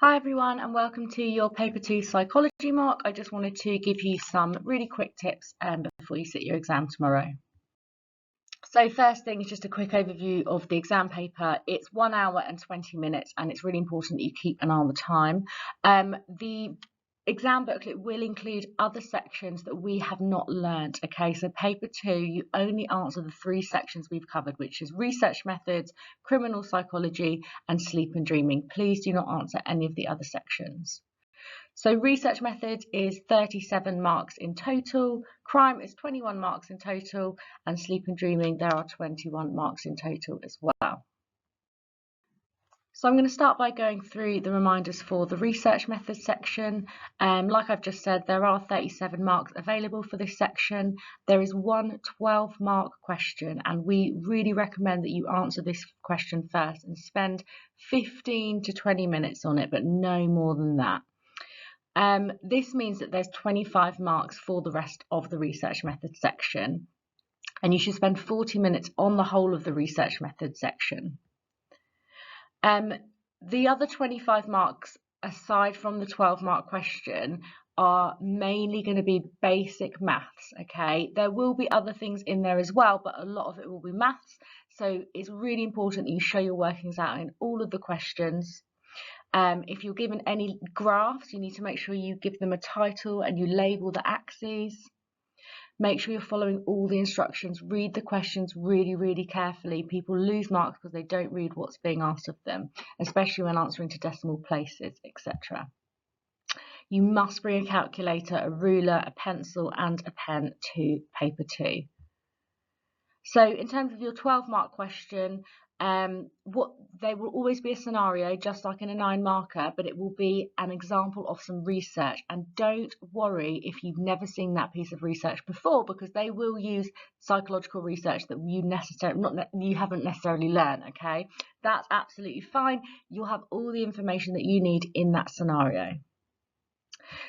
Hi everyone and welcome to your Paper 2 Psychology mock. I just wanted to give you some really quick tips before you sit your exam tomorrow. So first thing is just a quick overview of the exam paper. It's 1 hour and 20 minutes and it's really important that you keep an eye on the time. The exam booklet will include other sections that we have not learnt. Okay, so paper 2, you only answer the 3 sections we've covered, which is research methods, criminal psychology and sleep and dreaming. Please do not answer any of the other sections. So research methods is 37 marks in total, crime is 21 marks in total, and sleep and dreaming, there are 21 marks in total as well. So I'm going to start by going through the reminders for the research methods section. Like I've just said, there are 37 marks available for this section. There is one 12-mark question, and we really recommend that you answer this question first and spend 15 to 20 minutes on it, but no more than that. This means that there's 25 marks for the rest of the research methods section, and you should spend 40 minutes on the whole of the research methods section. The other 25 marks, aside from the 12-mark question, are mainly going to be basic maths, okay? There will be other things in there as well, but a lot of it will be maths, so it's really important that you show your workings out in all of the questions. If you're given any graphs, you need to make sure you give them a title and you label the axes. Make sure you're following all the instructions. Read the questions really, really carefully. People lose marks because they don't read what's being asked of them, especially when answering to decimal places, etc. You must bring a calculator, a ruler, a pencil and a pen to paper 2. So in terms of your 12-mark question, there will always be a scenario, just like in a 9-marker, but it will be an example of some research. And don't worry if you've never seen that piece of research before, because they will use psychological research that you haven't necessarily learned. Okay, that's absolutely fine. You'll have all the information that you need in that scenario.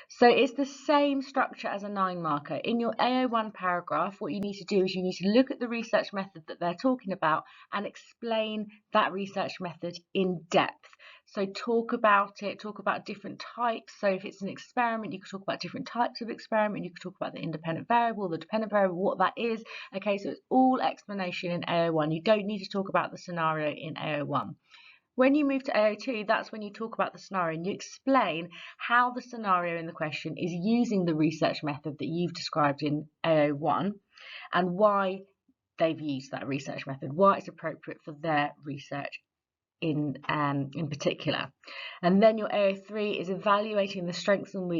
So it's the same structure as a 9-marker. In your AO1 paragraph, what you need to do is you need to look at the research method that they're talking about and explain that research method in depth. So talk about it, talk about different types. So if it's an experiment, you could talk about different types of experiment. You could talk about the independent variable, the dependent variable, what that is. Okay, so it's all explanation in AO1. You don't need to talk about the scenario in AO1. When you move to AO2, that's when you talk about the scenario and you explain how the scenario in the question is using the research method that you've described in AO1 and why they've used that research method, why it's appropriate for their research in particular. And then your AO3 is evaluating the strengths and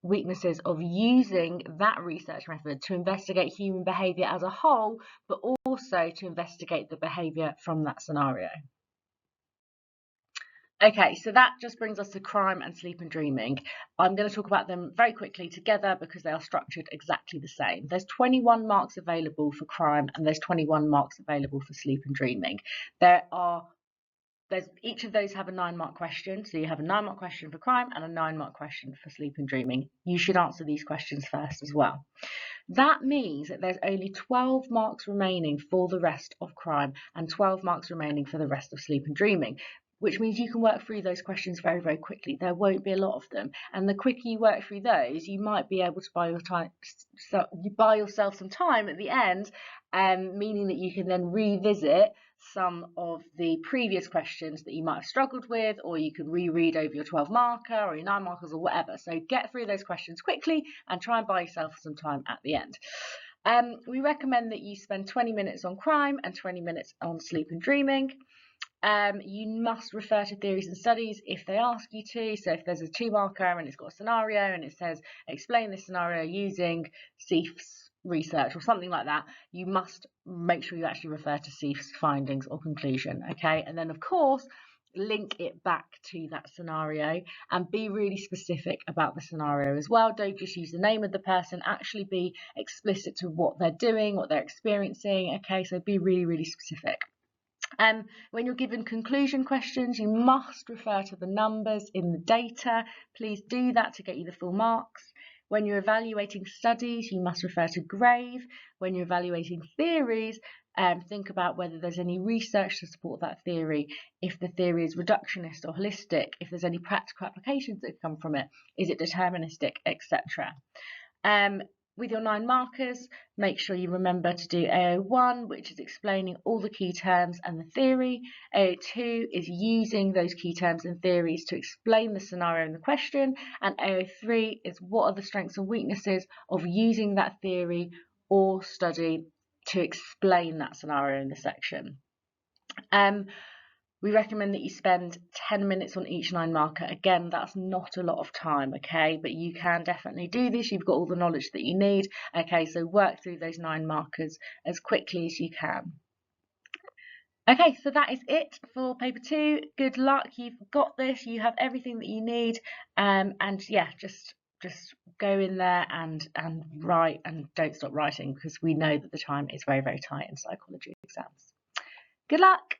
weaknesses of using that research method to investigate human behaviour as a whole, but also to investigate the behaviour from that scenario. Okay, so that just brings us to crime and sleep and dreaming. I'm going to talk about them very quickly together because they are structured exactly the same. There's 21 marks available for crime and there's 21 marks available for sleep and dreaming. Each of those have a 9-mark question. So you have a 9-mark question for crime and a 9-mark question for sleep and dreaming. You should answer these questions first as well. That means that there's only 12 marks remaining for the rest of crime and 12 marks remaining for the rest of sleep and dreaming, which means you can work through those questions very, very quickly. There won't be a lot of them. And the quicker you work through those, you might be able to buy yourself some time at the end, meaning that you can then revisit some of the previous questions that you might have struggled with, or you can reread over your 12-marker or your 9-markers or whatever. So get through those questions quickly and try and buy yourself some time at the end. We recommend that you spend 20 minutes on crime and 20 minutes on sleep and dreaming. You must refer to theories and studies if they ask you to. So if there's a 2-marker and it's got a scenario and it says explain this scenario using CEIF's research or something like that, you must make sure you actually refer to CEIF's findings or conclusion. Okay, and then of course link it back to that scenario and be really specific about the scenario as well. Don't just use the name of the person, actually be explicit to what they're doing, what they're experiencing. Okay, so be really, really specific. When you're given conclusion questions, you must refer to the numbers in the data. Please do that to get you the full marks. When you're evaluating studies, you must refer to GRAVE. When you're evaluating theories, think about whether there's any research to support that theory, if the theory is reductionist or holistic, if there's any practical applications that come from it, is it deterministic, etc. With your 9 markers, make sure you remember to do AO1, which is explaining all the key terms and the theory. AO2 is using those key terms and theories to explain the scenario in the question. And AO3 is what are the strengths and weaknesses of using that theory or study to explain that scenario in the section. We recommend that you spend 10 minutes on each 9 marker. Again, that's not a lot of time, okay? But you can definitely do this. You've got all the knowledge that you need. Okay, so work through those 9 markers as quickly as you can. Okay, so that is it for paper 2. Good luck. You've got this. You have everything that you need. And yeah, just go in there and write, and don't stop writing, because we know that the time is very, very tight in psychology exams. Good luck.